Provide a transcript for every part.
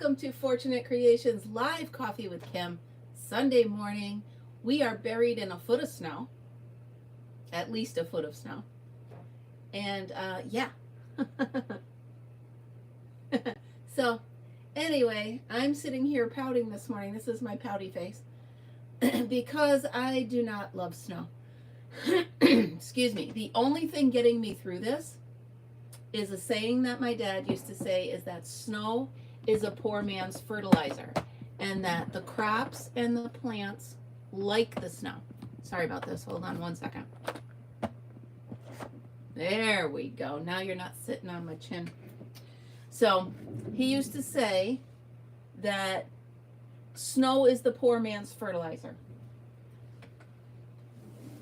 Welcome to FortuneKnitt Creations Live Coffee with Kim, Sunday morning. We are buried in a foot of snow, at least a foot of snow. And yeah. So anyway, I'm sitting here pouting this morning. This is my pouty face because I do not love snow. Excuse me. The only thing getting me through this is a saying that my dad used to say, is that snow is a poor man's fertilizer, and that the crops and the plants like the snow. Sorry about this. Hold on one second. There we go. Now you're not sitting on my chin. So he used to say that snow is the poor man's fertilizer.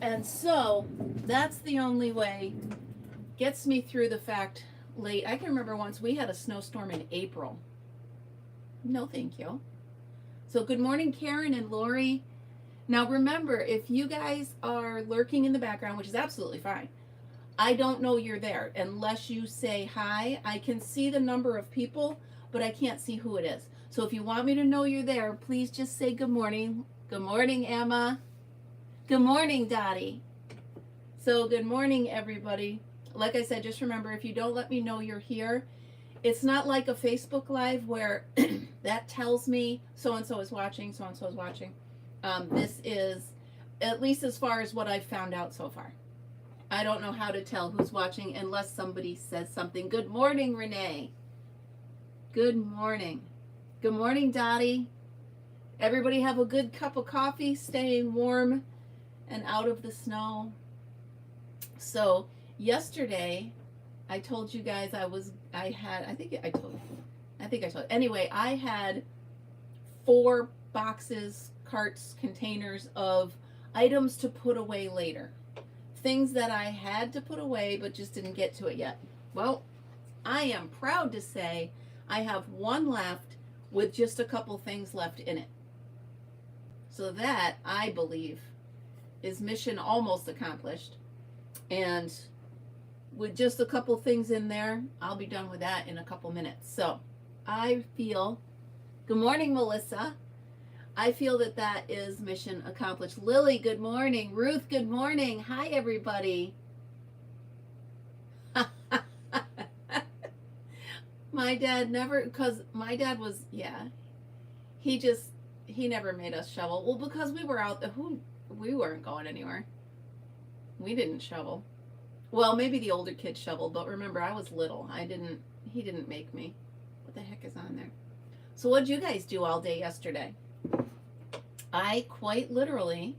And so that's the only way gets me through the fact late. I can remember once we had a snowstorm in April. No, thank you. So good morning, Karen and Lori. Now remember, if you guys are lurking in the background, which is absolutely fine, I don't know you're there unless you say hi. I can see the number of people, but I can't see who it is. So if you want me to know you're there, please just say good morning. Good morning, Emma. Good morning, Dottie. So good morning, everybody. Like I said, just remember, if you don't let me know you're here, it's not like a Facebook Live where that tells me so-and-so is watching, so-and-so is watching. This is, at least as far as what I've found out so far. I don't know how to tell who's watching unless somebody says something. Good morning, Renee. Good morning. Good morning, Dottie. Everybody have a good cup of coffee, staying warm and out of the snow. So yesterday, I told you guys I think I told you. Anyway, I had 4 boxes, carts, containers of items to put away later. Things that I had to put away but just didn't get to it yet. Well, I am proud to say I have one left with just a couple things left in it. So that, I believe, is mission almost accomplished. And with just a couple things in there, I'll be done with that in a couple minutes. So I feel, good morning, Melissa. I feel that that is mission accomplished. Lily, good morning. Ruth, good morning. Hi, everybody. My dad never, because my dad was, he never made us shovel. Well, because we were out there, we weren't going anywhere. We didn't shovel. Well, maybe the older kids shoveled, but remember, I was little. He didn't make me. What the heck is on there? So what did you guys do all day yesterday? I quite literally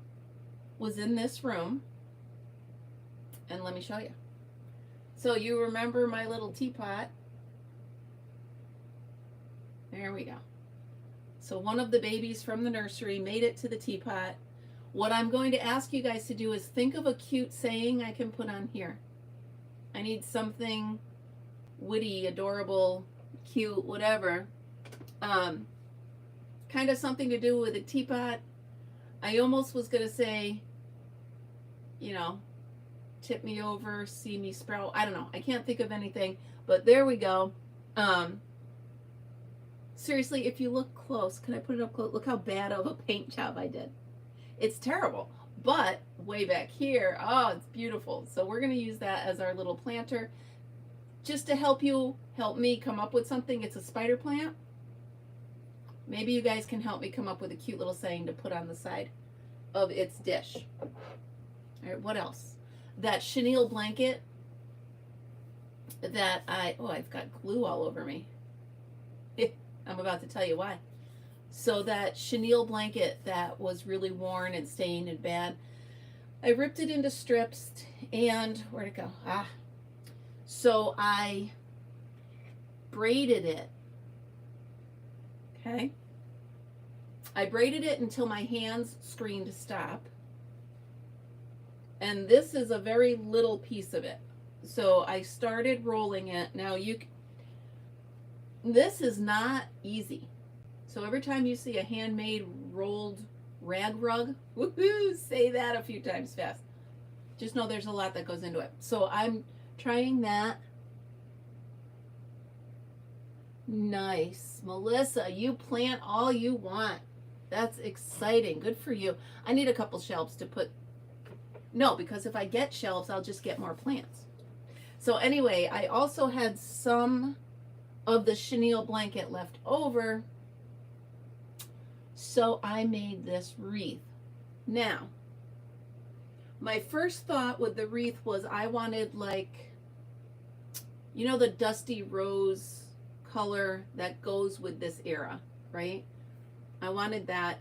was in this room, and let me show you. So you remember my little teapot? There we go. So one of the babies from the nursery made it to the teapot. What I'm going to ask you guys to do is think of a cute saying I can put on here. I need something witty, adorable, cute, whatever. Kind of something to do with a teapot. I almost was going to say, tip me over, see me sprout. I don't know. I can't think of anything, but there we go. Seriously, if you look close, can I put it up close? Look how bad of a paint job I did. It's terrible, but way back here, oh, it's beautiful. So we're going to use that as our little planter just to help me come up with something. It's a spider plant. Maybe you guys can help me come up with a cute little saying to put on the side of its dish. All right, what else? That chenille blanket that I've got glue all over me. I'm about to tell you why. So that chenille blanket that was really worn and stained and bad, I ripped it into strips, and where'd it go? So I braided it. Okay. I braided it until my hands screamed stop. And this is a very little piece of it. So I started rolling it. Now this is not easy. So every time you see a handmade rolled rag rug, woohoo, say that a few times fast. Just know there's a lot that goes into it. So I'm trying that. Nice. Melissa, you plant all you want. That's exciting. Good for you. I need a couple shelves to put. No, because if I get shelves, I'll just get more plants. So anyway, I also had some of the chenille blanket left over. So I made this wreath. Now, my first thought with the wreath was I wanted, like, you know, the dusty rose color that goes with this era, right? I wanted that.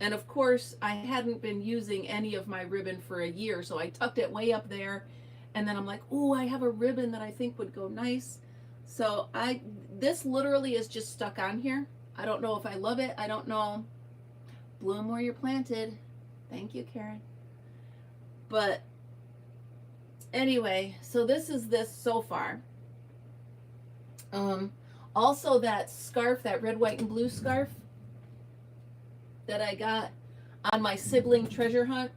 And of course, I hadn't been using any of my ribbon for a year, so I tucked it way up there. And then I'm like, oh, I have a ribbon that I think would go nice. So this literally is just stuck on here. I don't know if I love it. I don't know. Bloom where you're planted. Thank you, Karen. But anyway, so this is this so far. Also that scarf, that red, white, and blue scarf that I got on my sibling treasure hunt.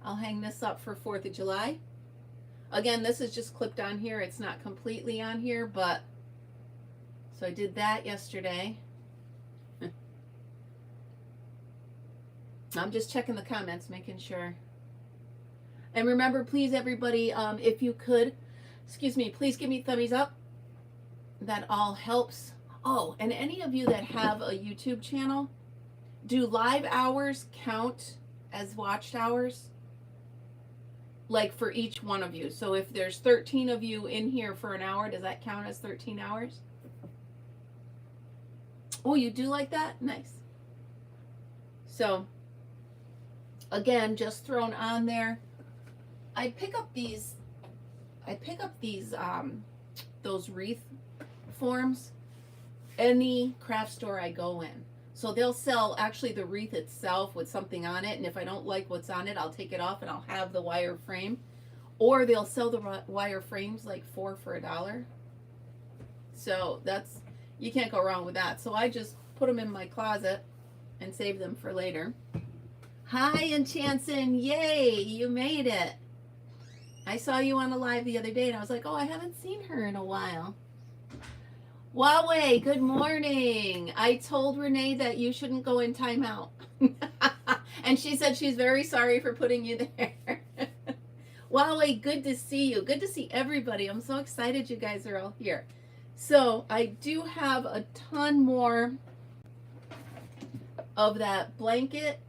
I'll hang this up for 4th of July. Again, this is just clipped on here. It's not completely on here, but so I did that yesterday. I'm just checking the comments, making sure. And remember, please, everybody, if you could, excuse me, please give me thumbs up. That all helps. Oh, and any of you that have a YouTube channel, do live hours count as watched hours? Like for each one of you. So if there's 13 of you in here for an hour, does that count as 13 hours? Oh, you do like that? Nice. So, again, just thrown on there. I pick up these, those wreath forms any craft store I go in. So they'll sell actually the wreath itself with something on it, and if I don't like what's on it, I'll take it off and I'll have the wire frame. Or they'll sell the wire frames like 4 for $1. So that's, you can't go wrong with that. So I just put them in my closet and save them for later. Hi, Enchanson. Yay, you made it. I saw you on a live the other day and I was like, oh, I haven't seen her in a while. Huawei, good morning. I told Renee that you shouldn't go in timeout. And she said she's very sorry for putting you there. Huawei, good to see you. Good to see everybody. I'm so excited you guys are all here. So I do have a ton more of that blanket.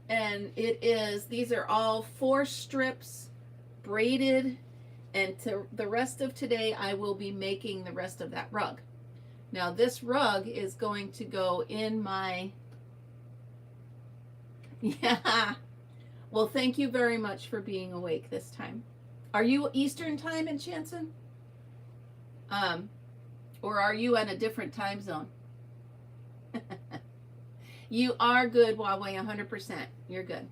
And these are all 4 strips braided. And to the rest of today, I will be making the rest of that rug. Now, this rug is going to go in my... Yeah. Well, thank you very much for being awake this time. Are you Eastern time, Enchanson? Or are you in a different time zone? You are good, Huawei, 100%. You're good.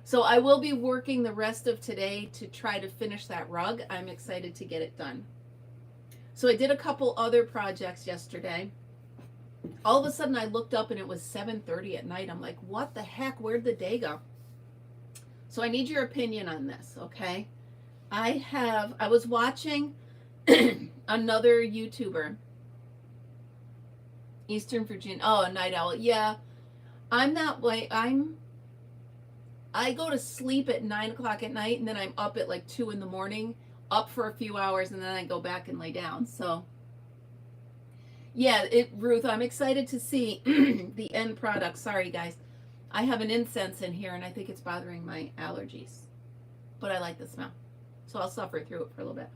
So I will be working the rest of today to try to finish that rug. I'm excited to get it done. So I did a couple other projects yesterday. All of a sudden I looked up and it was 7:30 at night. I'm like, what the heck? Where'd the day go? So I need your opinion on this, okay? I was watching another YouTuber, Eastern Virginia. Oh, a night owl. Yeah. I go to sleep at 9 o'clock at night and then I'm up at like 2 in the morning, up for a few hours, and then I go back and lay down. So yeah, Ruth, I'm excited to see the end product. Sorry guys. I have an incense in here and I think it's bothering my allergies, but I like the smell. So I'll suffer through it for a little bit.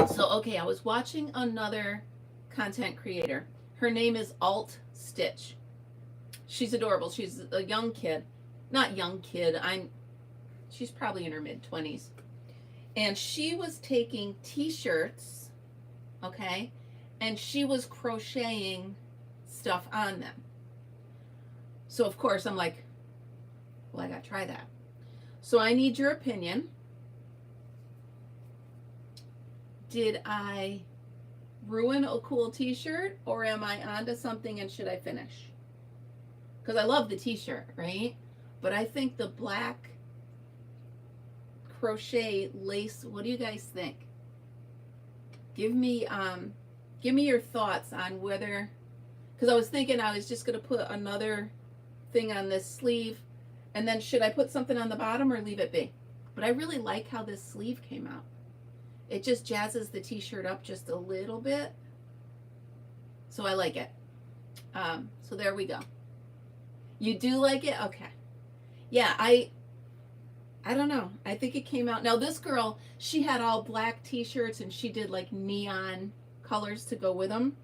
So, okay, I was watching another content creator. Her name is Alt Stitch. She's adorable. She's a young kid. Not young kid. She's probably in her mid-20s. And she was taking t-shirts, okay, and she was crocheting stuff on them. So, of course, I'm like, well, I got to try that. So I need your opinion. Did I ruin a cool t-shirt, or am I onto something and should I finish? Because I love the t-shirt, right? But I think the black crochet lace, what do you guys think? Give me your thoughts on whether, because I was thinking I was just going to put another thing on this sleeve, and then should I put something on the bottom or leave it be? But I really like how this sleeve came out. It just jazzes the t-shirt up just a little bit. So I like it. So there we go. You do like it? Okay. Yeah, I don't know. I think it came out. Now this girl, she had all black t-shirts and she did like neon colors to go with them.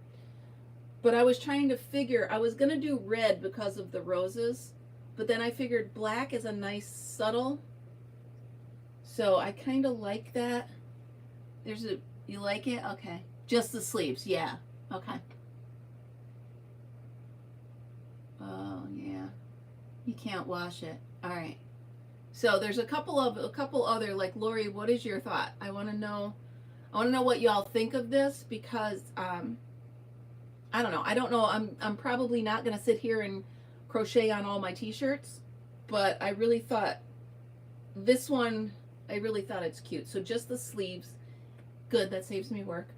But I was trying to figure, I was going to do red because of the roses, but then I figured black is a nice subtle. So I kind of like that. You like it? Okay. Just the sleeves. Yeah. Okay. Oh, yeah. You can't wash it. All right. So there's a couple other, like, Lori, what is your thought? I want to know what y'all think of this, because I don't know. I'm probably not going to sit here and crochet on all my t-shirts, but I really thought this one, it's cute. So just the sleeves. Good, that saves me work.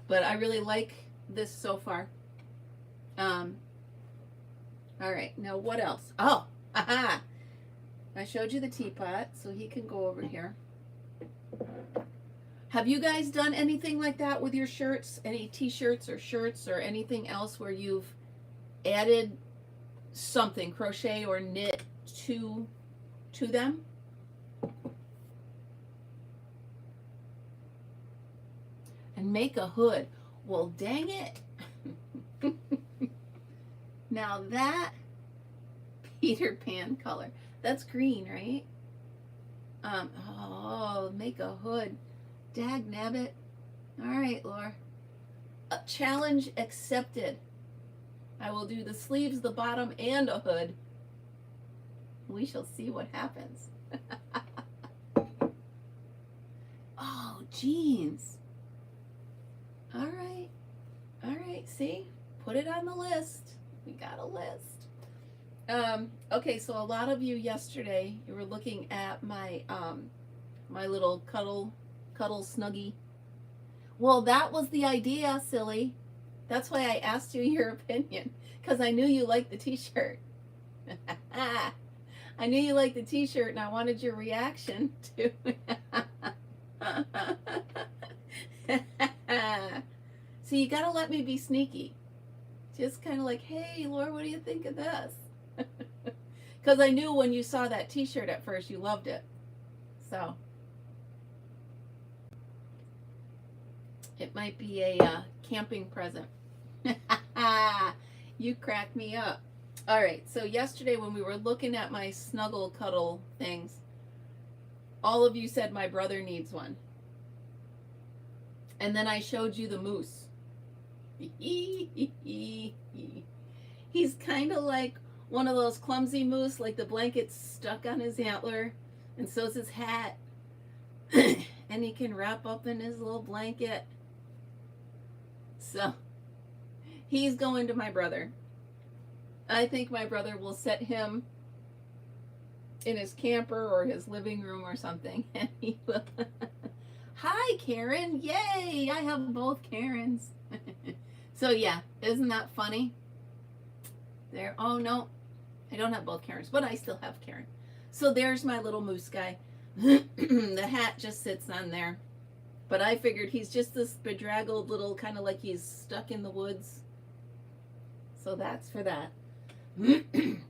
But I really like this so far. All right, now what else? Oh, aha! I showed you the teapot, so he can go over here. Have you guys done anything like that with your shirts? Any t-shirts or shirts or anything else where you've added something, crochet or knit, to them? And make a hood. Well, dang it. Now that Peter Pan color, that's green, right? Oh, make a hood. Dag nabbit. All right, Laura. Challenge accepted. I will do the sleeves, the bottom, and a hood. We shall see what happens. Oh, jeans. All right. All right, see? Put it on the list. We got a list. Okay, so a lot of you yesterday, you were looking at my my little cuddle snuggie. Well, that was the idea, silly. That's why I asked you your opinion, because I knew you liked the t-shirt. I knew you liked the t-shirt, and I wanted your reaction to So you gotta let me be sneaky. Just kind of like, hey, Laura, what do you think of this? Because I knew when you saw that t-shirt at first, you loved it. So it might be a camping present. You crack me up. All right, so yesterday when we were looking at my snuggle cuddle things, all of you said my brother needs one. And then I showed you the moose. He's kind of like one of those clumsy moose, like the blanket's stuck on his antler, and so's his hat. And he can wrap up in his little blanket. So he's going to my brother. I think my brother will set him in his camper or his living room or something, and he will. Hi, Karen. Yay, I have both Karens. So yeah, isn't that funny? There. Oh no, I don't have both Karens, but I still have Karen. So there's my little moose guy. The hat just sits on there. But I figured he's just this bedraggled little, kind of like he's stuck in the woods. So that's for that.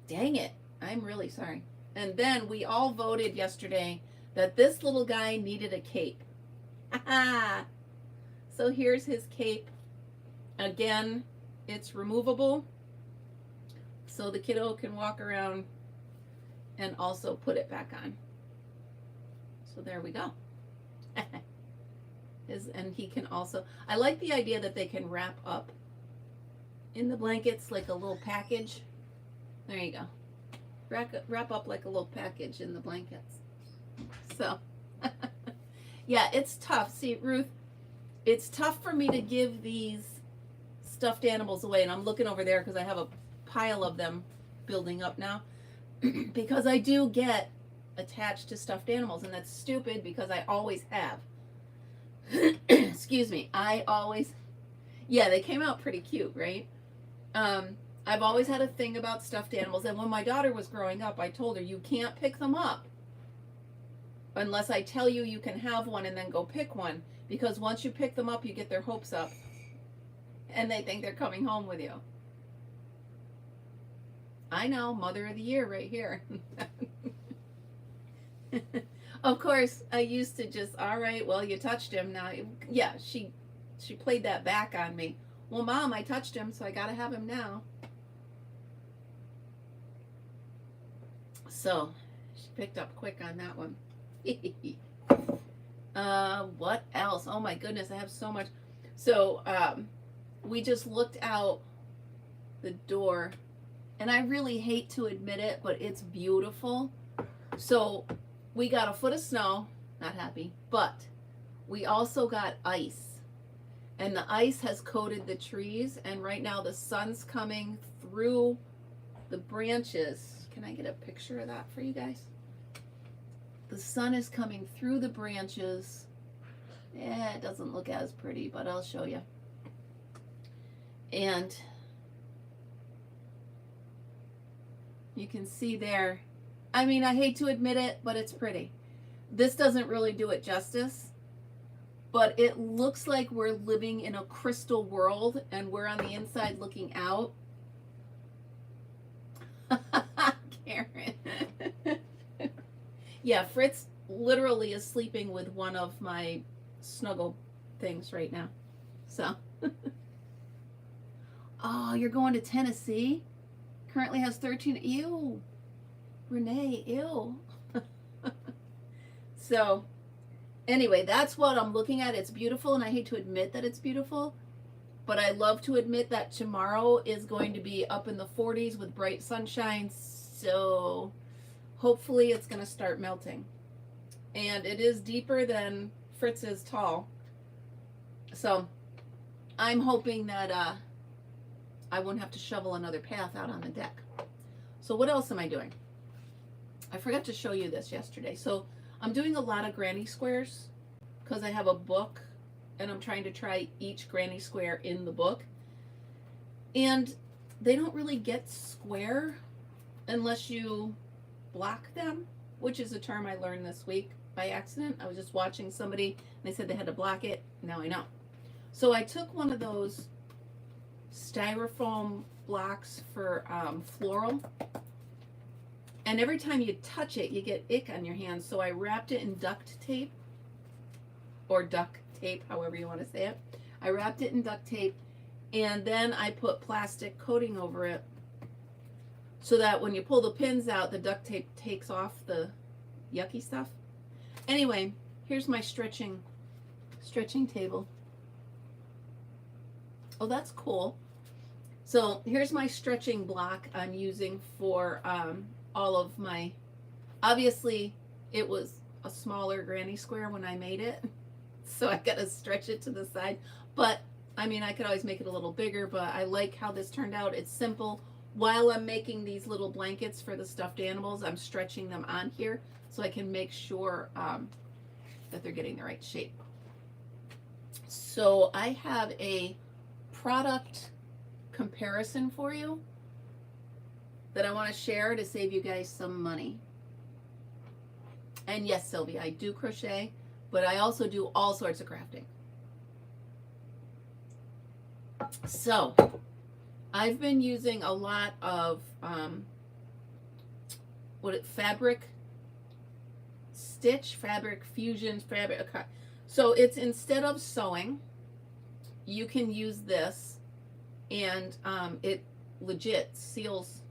Dang it. I'm really sorry. And then we all voted yesterday that this little guy needed a cape. So here's his cape. Again, it's removable, so the kiddo can walk around and also put it back on. So there we go. And he can also, I like the idea that they can wrap up in the blankets like a little package. There you go. Wrap up like a little package in the blankets. So yeah, it's tough. See, Ruth, it's tough for me to give these stuffed animals away, and I'm looking over there because I have a pile of them building up now. Because I do get attached to stuffed animals, and that's stupid because I always have. Excuse me. Yeah, they came out pretty cute, right? I've always had a thing about stuffed animals, and when my daughter was growing up, I told her you can't pick them up unless I tell you you can have one and then go pick one, because once you pick them up, you get their hopes up and they think they're coming home with you. I know, Mother of the Year right here. Of course, I used to just, all right, well, you touched him. Now, yeah, she played that back on me. Well, Mom, I touched him, so I got to have him now. So, she picked up quick on that one. What else? Oh my goodness, I have so much. So, we just looked out the door, and I really hate to admit it, but it's beautiful. So, we got a foot of snow, not happy, but we also got ice. And the ice has coated the trees, and right now the sun's coming through the branches. Can I get a picture of that for you guys? The sun is coming through the branches. It doesn't look as pretty, but I'll show you. And you can see there, I mean, I hate to admit it, but it's pretty. This doesn't really do it justice, but it looks like we're living in a crystal world and we're on the inside looking out. Karen. Yeah, Fritz literally is sleeping with one of my snuggle things right now. So, oh, you're going to Tennessee? Currently has 13. Ew. Renee, ew. So, anyway, that's what I'm looking at. It's beautiful, and I hate to admit that it's beautiful, but I love to admit that tomorrow is going to be up in the 40s with bright sunshine, so hopefully it's going to start melting. And it is deeper than Fritz is tall, so I'm hoping that I won't have to shovel another path out on the deck. So what else am I doing? I forgot to show you this yesterday. So I'm doing a lot of granny squares because I have a book and I'm trying to try each granny square in the book. And they don't really get square unless you block them, which is a term I learned this week by accident. I was just watching somebody and they said they had to block it. Now I know. So I took one of those styrofoam blocks for floral, and every time you touch it you get ick on your hands, so I wrapped it in duct tape, or duct tape, however you want to say it. I wrapped it in duct tape, and then I put plastic coating over it so that when you pull the pins out, the duct tape takes off the yucky stuff. Anyway, here's my stretching table. Oh, that's cool. So here's my stretching block I'm using for all of my, obviously it was a smaller granny square when I made it, so I gotta stretch it to the side, but I mean I could always make it a little bigger, but I like how this turned out. It's simple. While I'm making these little blankets for the stuffed animals, I'm stretching them on here so I can make sure that they're getting the right shape. So I have a product comparison for you that I want to share to save you guys some money. And yes, Sylvia, I do crochet, but I also do all sorts of crafting. So I've been using a lot of fabric stitch, fabric fusion, fabric. So it's, instead of sewing, you can use this, and it legit seals.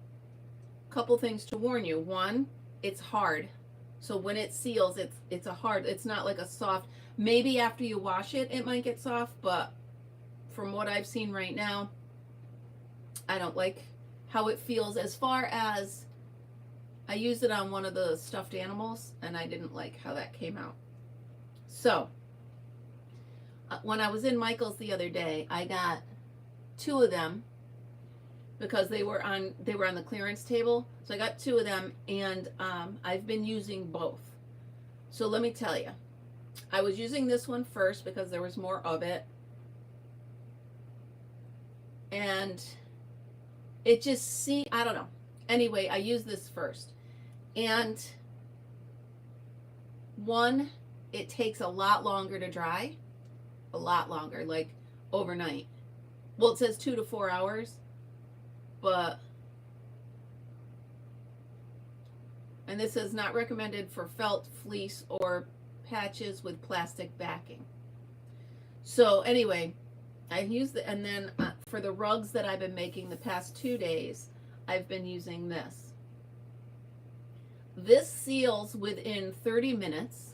Couple things to warn you. One, it's hard. So when it seals, it's a hard, it's not like a soft, maybe after you wash it, it might get soft, but from what I've seen right now, I don't like how it feels. As far as, I used it on one of the stuffed animals and I didn't like how that came out. So when I was in Michael's the other day, I got 2 of them because they were on the clearance table. So I got 2 of them, and I've been using both. So let me tell you, I was using this one first because there was more of it. And it just I don't know. Anyway, I used this first. And one, it takes a lot longer to dry. A lot longer, like overnight. Well, it says 2 to 4 hours, but, and this is not recommended for felt, fleece, or patches with plastic backing. So anyway, I used the, and then for the rugs that I've been making the past 2 days, I've been using this. This seals within 30 minutes.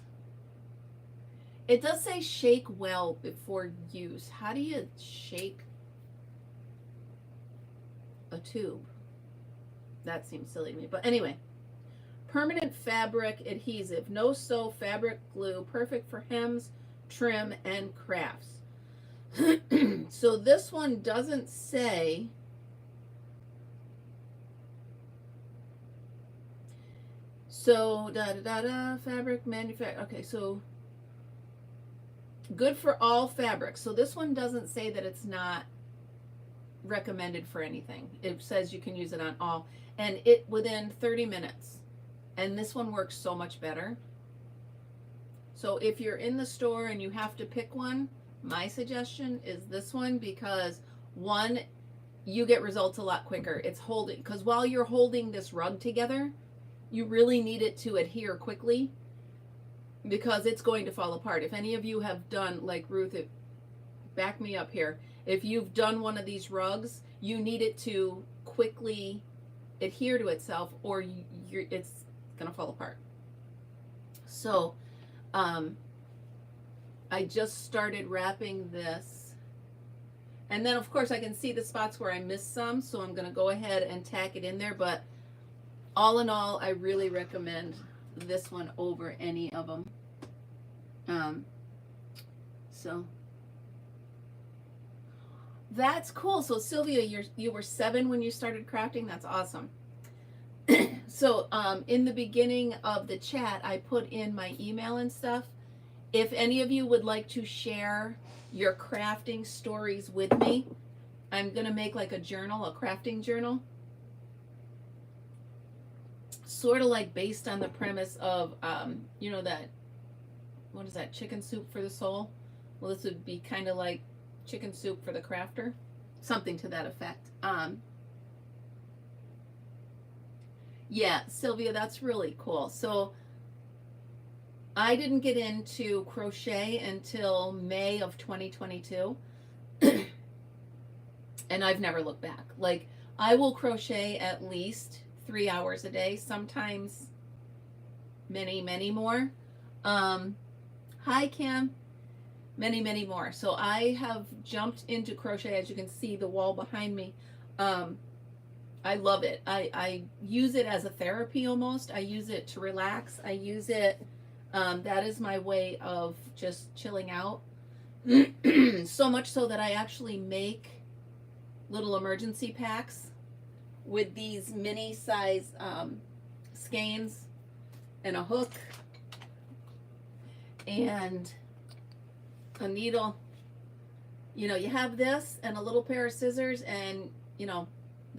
It does say shake well before use. How do you shake a tube? That seems silly to me. But anyway, permanent fabric adhesive, no sew fabric glue, perfect for hems, trim, and crafts. So this one doesn't say. So fabric manufacturer. Okay, so good for all fabrics. So this one doesn't say that it's not recommended for anything. It says you can use it on all, and it within 30 minutes. And this one works so much better. So if you're in the store and you have to pick one, my suggestion is this one, because one, you get results a lot quicker. It's holding, because while you're holding this rug together, you really need it to adhere quickly, because it's going to fall apart. If any of you have done, like Ruth, back me up here. If you've done one of these rugs, you need it to quickly adhere to itself, or it's going to fall apart. So, I just started wrapping this. And then, of course, I can see the spots where I missed some, so I'm going to go ahead and tack it in there. But all in all, I really recommend this one over any of them. So that's cool. So Sylvia, you were 7 when you started crafting. That's awesome. So in the beginning of the chat, I put in my email and stuff. If any of you would like to share your crafting stories with me, I'm going to make like a journal, a crafting journal. Sort of like based on the premise of, you know, that, what is that, chicken soup for the soul? Well, this would be kind of like chicken soup for the crafter. Something to that effect. Yeah, Sylvia, that's really cool. So I didn't get into crochet until May of 2022. And I've never looked back. Like, I will crochet at least 3 hours a day, sometimes many more. Hi Kim. Many more. So I have jumped into crochet. As you can see, the wall behind me. I love it. I use it as a therapy almost. I use it to relax. I use it, that is my way of just chilling out. So much so that I actually make little emergency packs with these mini size skeins and a hook and a needle. You know, you have this and a little pair of scissors, and you know,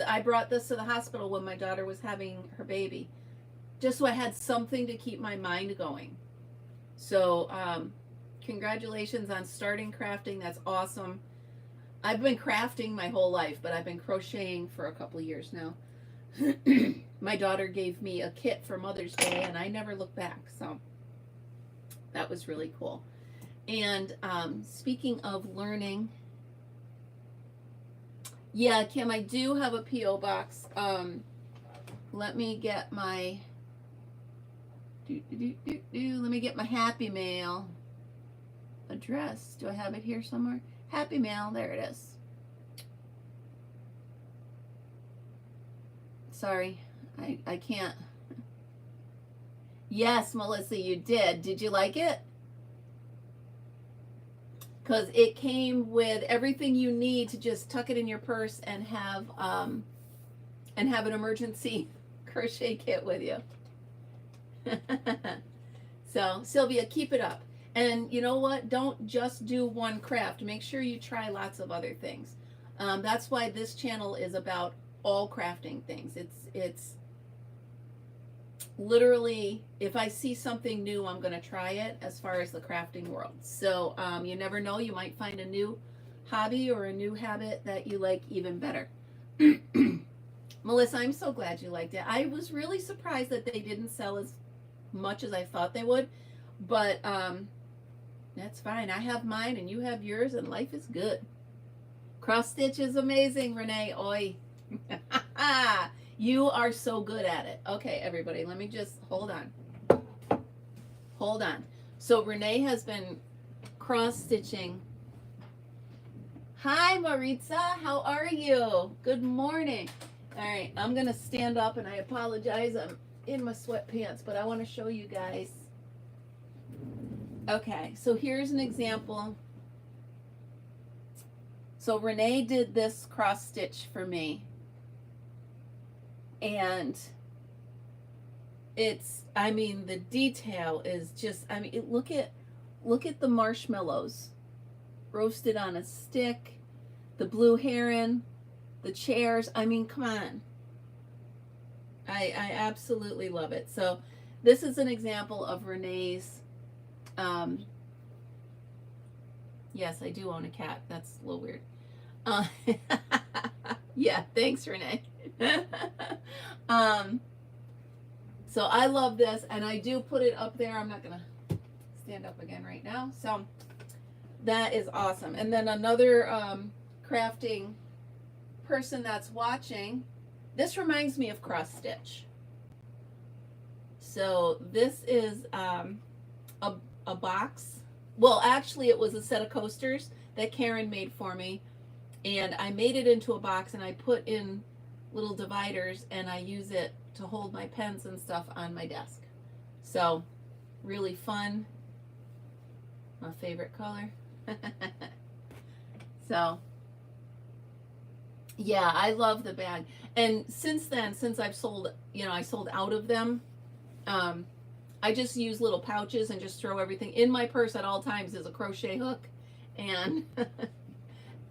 I brought this to the hospital when my daughter was having her baby, just so I had something to keep my mind going. So congratulations on starting crafting. That's awesome. I've been crafting my whole life, but I've been crocheting for a couple of years now. My daughter gave me a kit for Mother's Day, and I never looked back. So that was really cool. And speaking of learning, yeah, Kim, I do have a P.O. box. Let me get my let me get my Happy Mail address. Do I have it here somewhere? Happy Mail, there it is. Sorry, I can't. Yes, Melissa, you did. Did you like it? Because it came with everything you need to just tuck it in your purse and have an emergency crochet kit with you. So Sylvia, keep it up. And you know what? Don't just do one craft. Make sure you try lots of other things. That's why this channel is about all crafting things. It's literally, if I see something new, I'm going to try it as far as the crafting world. So you never know, you might find a new hobby or a new habit that you like even better. Melissa, I'm so glad you liked it. I was really surprised that they didn't sell as much as I thought they would, but that's fine. I have mine and you have yours, and life is good. Cross stitch is amazing, Renee. Oi. You are so good at it. Okay, everybody, let me just hold on. Hold on. So Renee has been cross stitching. Hi, Maritza. How are you? Good morning. All right, I'm going to stand up, and I apologize. I'm in my sweatpants, but I want to show you guys. Okay, so here's an example. So Renee did this cross stitch for me. And it's, I mean, the detail is just, I mean, look at the marshmallows roasted on a stick, the blue heron, the chairs. I mean, come on. I absolutely love it. So this is an example of Renee's, yes, I do own a cat. That's a little weird. Yeah, thanks, Renee. So I love this, and I do put it up there. I'm not gonna stand up again right now. So that is awesome. And then another crafting person that's watching, this reminds me of cross stitch. So this is a box. Well, actually it was a set of coasters that Karen made for me, and I made it into a box, and I put in little dividers, and I use it to hold my pens and stuff on my desk. So really fun. My favorite color. So yeah, I love the bag. And since then, since I've sold, you know, I sold out of them, I just use little pouches and just throw everything in my purse at all times. Is a crochet hook and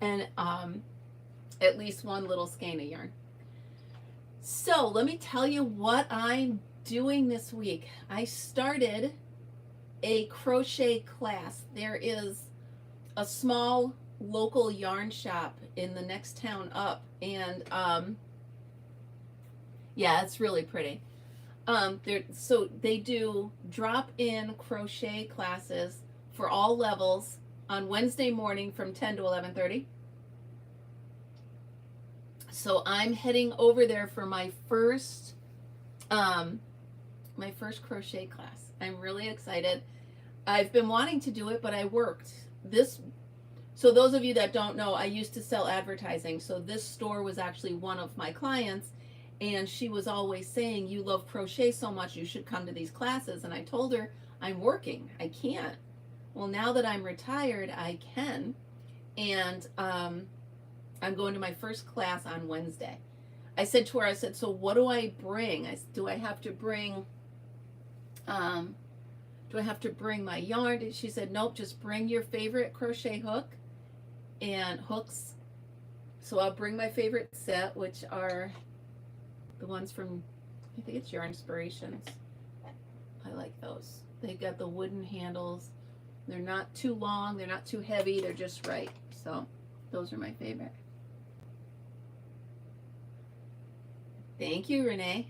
and at least one little skein of yarn. So let me tell you what I'm doing this week. I started a crochet class. There is a small local yarn shop in the next town up, and yeah, it's really pretty. So they do drop-in crochet classes for all levels on Wednesday morning from 10 to 11:30. So I'm heading over there for my first crochet class. I'm really excited. I've been wanting to do it, but I worked this. So those of you that don't know, I used to sell advertising. So this store was actually one of my clients, and she was always saying, you love crochet so much, you should come to these classes. And I told her, I'm working, I can't. Well, now that I'm retired, I can. And I'm going to my first class on Wednesday. I said to her, I said, so what do I bring? Do I have to bring my yarn? She said, nope, just bring your favorite crochet hook and hooks. So I'll bring my favorite set, which are the ones from, I think it's Yarn Inspirations. I like those. They've got the wooden handles. They're not too long, they're not too heavy, they're just right. So those are my favorite. Thank you, Renee.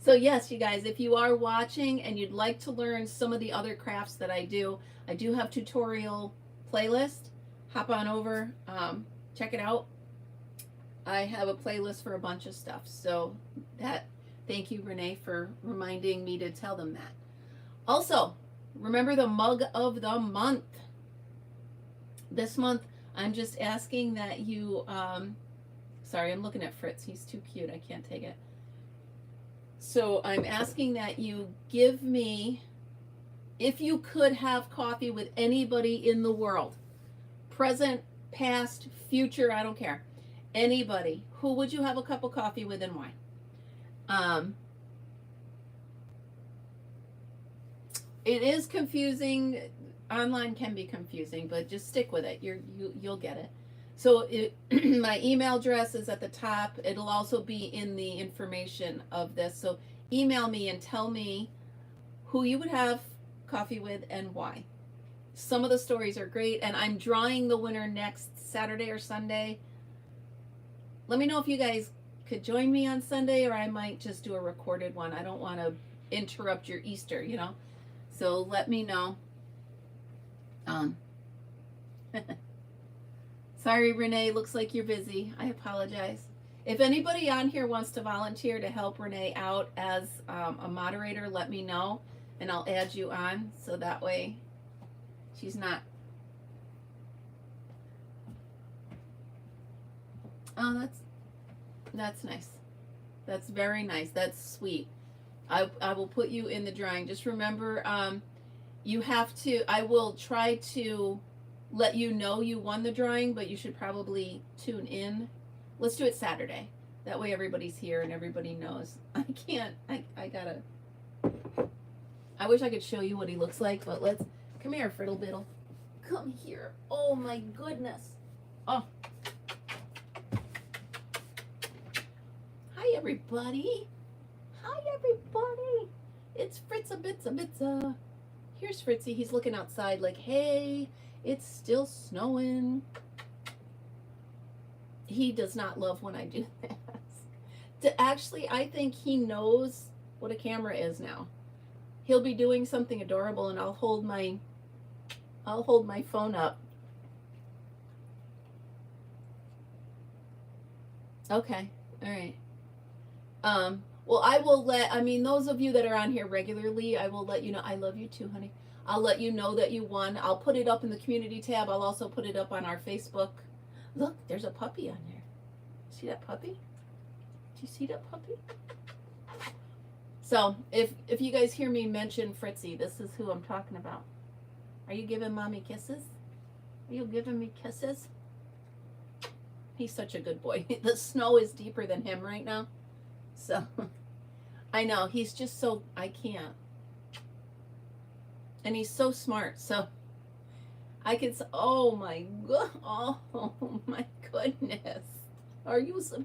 So yes, you guys, if you are watching and you'd like to learn some of the other crafts that I do have tutorial playlist. Hop on over, check it out. I have a playlist for a bunch of stuff. So thank you, Renee, for reminding me to tell them that. Also, remember the mug of the month. This month, I'm just asking that you, sorry, I'm looking at Fritz. He's too cute. I can't take it. So I'm asking that you give me, if you could have coffee with anybody in the world, present, past, future, I don't care, anybody, who would you have a cup of coffee with and why? It is confusing. online can be confusing, but just stick with it. You'll get it. So my email address is at the top. It'll also be in the information of this. So email me and tell me who you would have coffee with and why. Some of the stories are great, and I'm drawing the winner next Saturday or Sunday. Let me know if you guys could join me on Sunday, or I might just do a recorded one. I don't want to interrupt your Easter, you know. So let me know. Sorry, Renee, looks like you're busy. I apologize. If anybody on here wants to volunteer to help Renee out as a moderator, let me know, and I'll add you on, so that way she's not. Oh, that's nice. That's very nice. That's sweet. I will put you in the drawing. Just remember, you have to, I will try to let you know you won the drawing, but you should probably tune in. Let's do it Saturday. That way everybody's here and everybody knows. I can't, I gotta, I wish I could show you what he looks like, but let's, come here, Friddle Biddle. Come here. Oh my goodness. Oh. Hi everybody. Hi everybody. It's Fritza Bitza Bitza. Here's Fritzy. He's looking outside like, hey, it's still snowing. He does not love when I do this. Actually, I think he knows what a camera is now. He'll be doing something adorable and I'll hold my phone up. Okay. All right. Well, I will those of you that are on here regularly, I will let you know. I love you too, honey. I'll let you know that you won. I'll put it up in the community tab. I'll also put it up on our Facebook. Look, there's a puppy on there. See that puppy? Do you see that puppy? So if you guys hear me mention Fritzy, this is who I'm talking about. Are you giving mommy kisses? Are you giving me kisses? He's such a good boy. The snow is deeper than him right now. So, I know, he's just so, I can't. And he's so smart, so I can, oh my god, oh my goodness.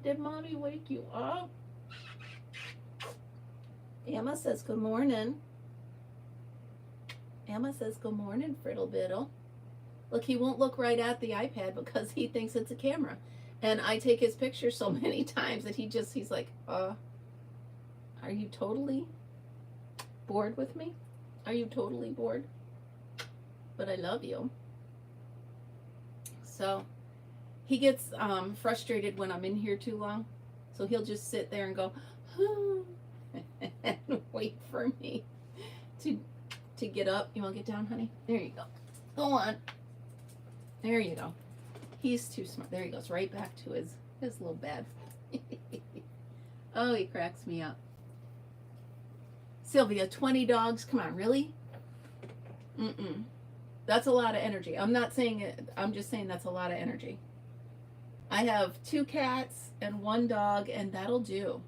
Did mommy wake you up? Emma says good morning. Emma says good morning, Friddle Biddle. Look, he won't look right at the iPad because he thinks it's a camera. And I take his picture so many times that he's like, are you totally bored with me? Are you totally bored? But I love you. So he gets frustrated when I'm in here too long. So he'll just sit there and go, and wait for me to get up. You want to get down, honey? There you go. Go on. There you go. He's too smart. There he goes, right back to his little bed. Oh, he cracks me up. Sylvia, 20 dogs? Come on, really? Mm-mm. That's a lot of energy. I'm not saying it. I'm just saying that's a lot of energy. I have 2 cats and 1 dog, and that'll do.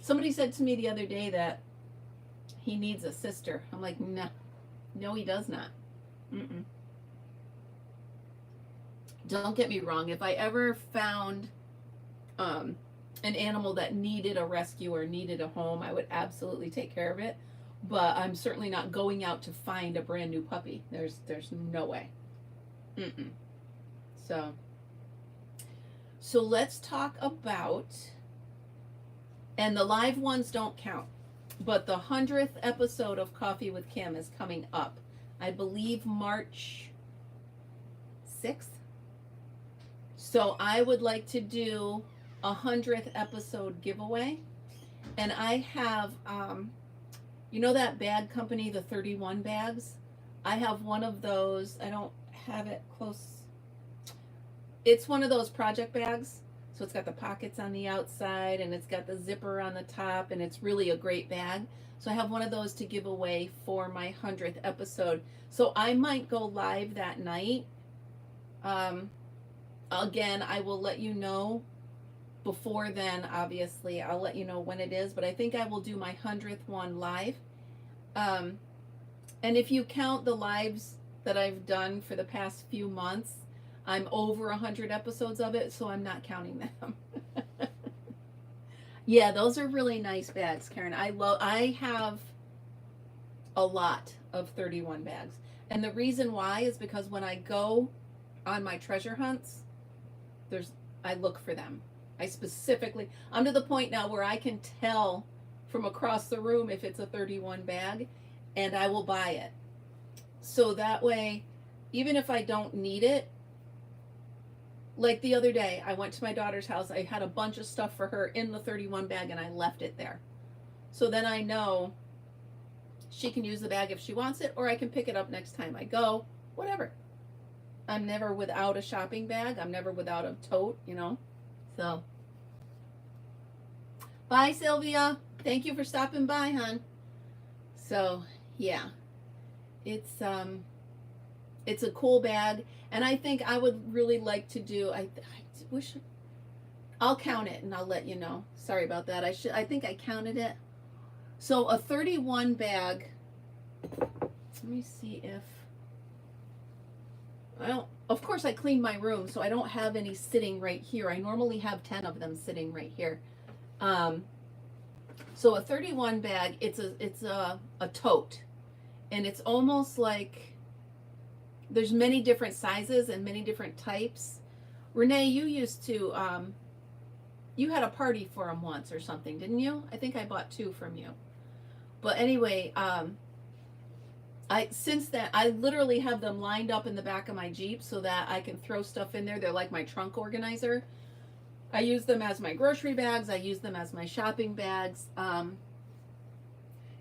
Somebody said to me the other day that he needs a sister. I'm like, no. No, he does not. Mm-mm. Don't get me wrong. If I ever found an animal that needed a rescue or needed a home, I would absolutely take care of it. But I'm certainly not going out to find a brand new puppy. There's no way. Mm-mm. So let's talk about, and the live ones don't count, but the 100th episode of Coffee with Kim is coming up. I believe March 6th. So I would like to do a 100th episode giveaway. And I have, you know that bag company, the 31 bags? I have one of those. I don't have it close. It's one of those project bags. So it's got the pockets on the outside and it's got the zipper on the top and it's really a great bag. So I have one of those to give away for my 100th episode. So I might go live that night. Again, I will let you know before then, obviously. I'll let you know when it is, but I think I will do my 100th one live. And if you count the lives that I've done for the past few months, I'm over 100 episodes of it, so I'm not counting them. Yeah, those are really nice bags, Karen. I have a lot of 31 bags. And the reason why is because when I go on my treasure hunts, I look for them. I'm to the point now where I can tell from across the room if it's a 31 bag, and I will buy it. So that way, even if I don't need it, like the other day, I went to my daughter's house. I had a bunch of stuff for her in the 31 bag and I left it there. So then I know she can use the bag if she wants it, or I can pick it up next time I go, whatever. I'm never without a shopping bag. I'm never without a tote, you know. So, bye, Sylvia. Thank you for stopping by, hon. So, yeah, it's a cool bag, and I think I would really like to do. I wish I'll count it and I'll let you know. Sorry about that. I think I counted it. So a 31 bag. Let me see if I don't. Of course, I cleaned my room, so I don't have any sitting right here. I normally have 10 of them sitting right here. So a 31 bag. It's a tote, and it's almost like there's many different sizes and many different types. Renee, you used to you had a party for them once or something, didn't you? I think I bought 2 from you. But anyway, since then I literally have them lined up in the back of my Jeep so that I can throw stuff in there. They're like my trunk organizer. I use them as my grocery bags. I use them as my shopping bags.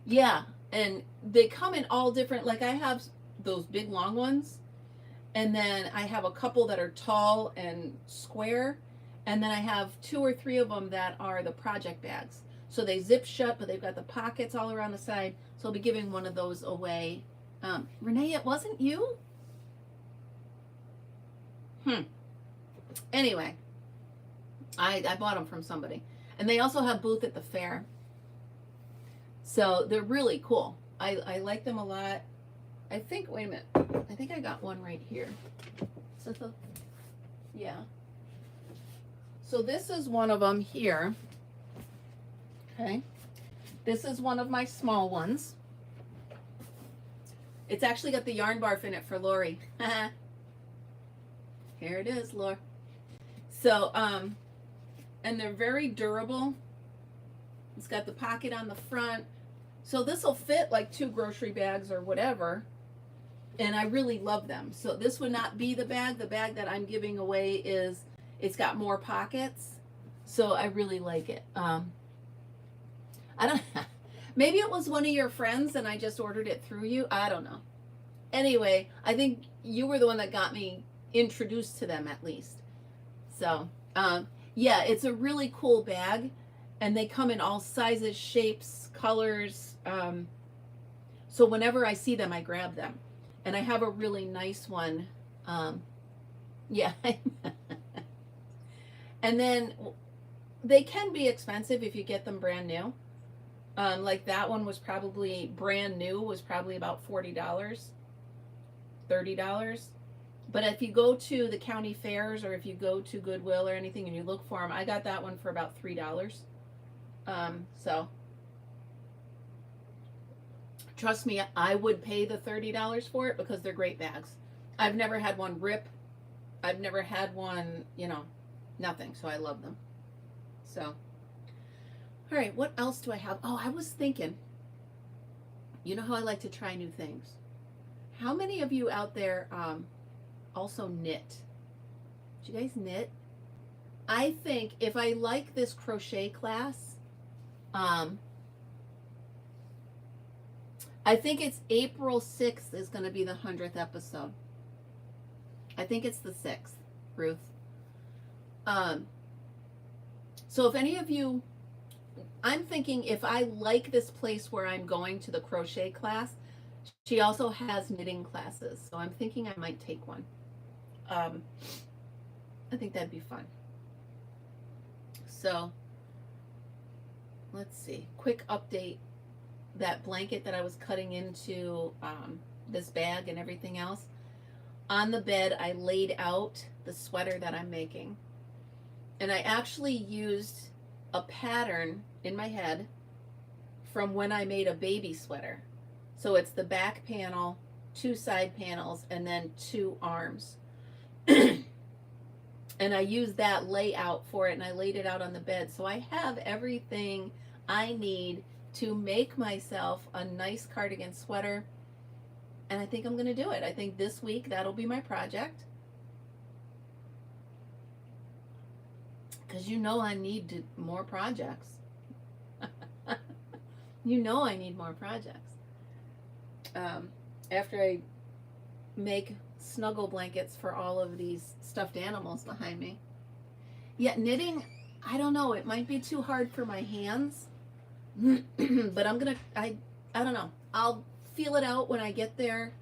Yeah, and they come in all different. Like I have those big long ones, and then I have a couple that are tall and square, and then I have 2 or 3 of them that are the project bags. So they zip shut, but they've got the pockets all around the side. So I'll be giving one of those away. Renee, it wasn't you? Anyway, I bought them from somebody. And they also have booth at the fair. So they're really cool. I like them a lot. I think, wait a minute. I think I got one right here. So yeah. So this is one of them here. Okay. This is one of my small ones. It's actually got the yarn barf in it for Lori. Here it is, Lori. So, and they're very durable. It's got the pocket on the front. So this will fit like 2 grocery bags or whatever. And I really love them. So this would not be the bag. The bag that I'm giving away it's got more pockets. So I really like it. I don't, maybe it was one of your friends and I just ordered it through you. I don't know. Anyway, I think you were the one that got me introduced to them at least. So, yeah, it's a really cool bag, and they come in all sizes, shapes, colors. So whenever I see them, I grab them. And I have a really nice one. Yeah. And then they can be expensive if you get them brand new. Like that one was probably brand new, was probably about $40, $30. But if you go to the county fairs or if you go to Goodwill or anything and you look for them, I got that one for about $3. So trust me, I would pay the $30 for it because they're great bags. I've never had one rip. I've never had one, nothing. So I love them. So, all right, what else do I have? Oh, I was thinking, you know how I like to try new things. How many of you out there also knit? Do you guys knit? I think if I like this crochet class, I think it's April 6th is going to be the 100th episode. I think it's the 6th, Ruth. So if any of you, I'm thinking if I like this place where I'm going to the crochet class, she also has knitting classes. So I'm thinking I might take one. I think that'd be fun. So let's see. Quick update. that blanket that I was cutting into this bag and everything else, on the bed I laid out the sweater that I'm making. And I actually used a pattern in my head from when I made a baby sweater. So it's the back panel, 2 side panels, and then 2 arms. And I used that layout for it, and I laid it out on the bed. So I have everything I need to make myself a nice cardigan sweater. And I think I'm going to do it. I think this week that'll be my project. Because you know I need more projects. You know I need more projects. After I make snuggle blankets for all of these stuffed animals behind me. Yet knitting, I don't know, it might be too hard for my hands. But I don't know. I'll feel it out when I get there.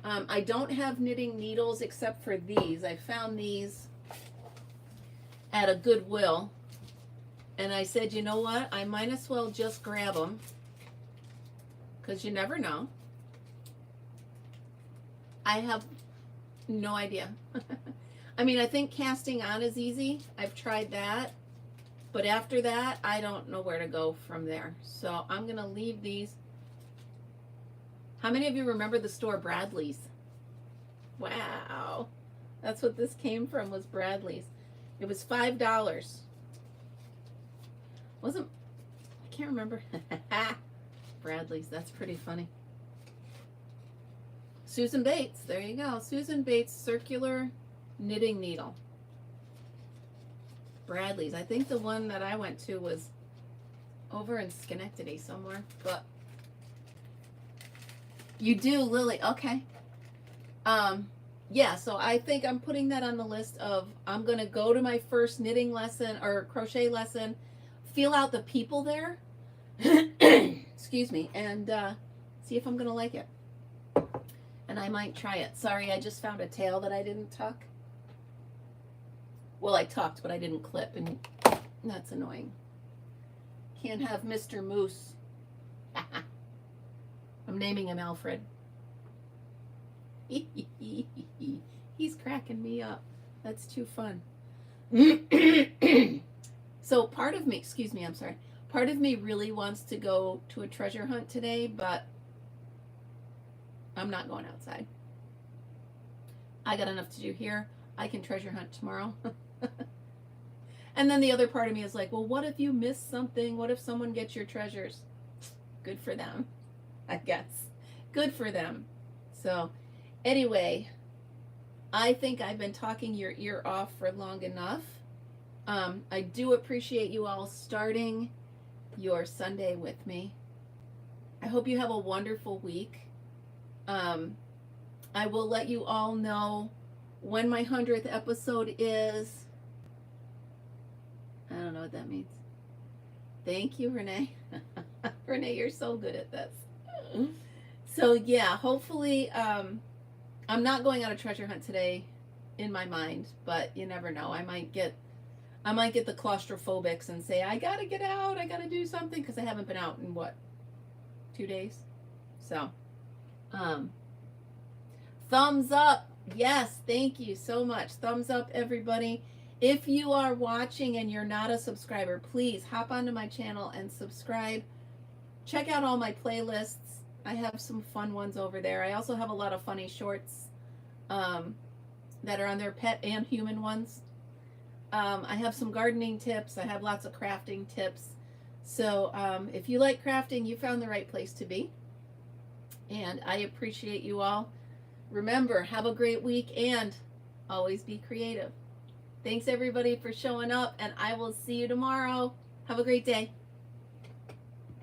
I don't have knitting needles except for these. I found these at a Goodwill. And I said, you know what? I might as well just grab them. Because you never know. I have no idea. I mean, I think casting on is easy. I've tried that. But after that, I don't know where to go from there. So I'm going to leave these. How many of you remember the store Bradley's? Wow. That's what this came from, was Bradley's. It was $5. Wasn't, I can't remember. Bradley's, that's pretty funny. Susan Bates, there you go. Susan Bates circular knitting needle. Bradley's. I think the one that I went to was over in Schenectady somewhere, but you do, Lily. Okay. Yeah, so I think I'm putting that on the list of, I'm going to go to my first knitting lesson or crochet lesson, feel out the people there, excuse me, and see if I'm going to like it. And I might try it. Sorry, I just found a tail that I didn't tuck. Well, I tucked, but I didn't clip, and that's annoying. Can't have Mr. Moose. I'm naming him Alfred. He's cracking me up. That's too fun. So part of me, excuse me, I'm sorry. Part of me really wants to go to a treasure hunt today, but I'm not going outside. I got enough to do here. I can treasure hunt tomorrow. And then the other part of me is like, well, what if you miss something? What if someone gets your treasures? Good for them, I guess. Good for them. So anyway, I think I've been talking your ear off for long enough. I do appreciate you all starting your Sunday with me. I hope you have a wonderful week. I will let you all know when my 100th episode is. I don't know what that means. Thank you, Renee. Renee, you're so good at this. So yeah, hopefully, I'm not going on a treasure hunt today in my mind, but you never know. I might get the claustrophobics and say, I gotta get out, I gotta do something, because I haven't been out in what, 2 days? So, thumbs up. Yes, thank you so much. Thumbs up, everybody. If you are watching and you're not a subscriber, please hop onto my channel and subscribe. Check out all my playlists. I have some fun ones over there. I also have a lot of funny shorts that are on there, pet and human ones. I have some gardening tips. I have lots of crafting tips. So if you like crafting, you found the right place to be. And I appreciate you all. Remember, have a great week and always be creative. Thanks everybody for showing up, and I will see you tomorrow. Have a great day.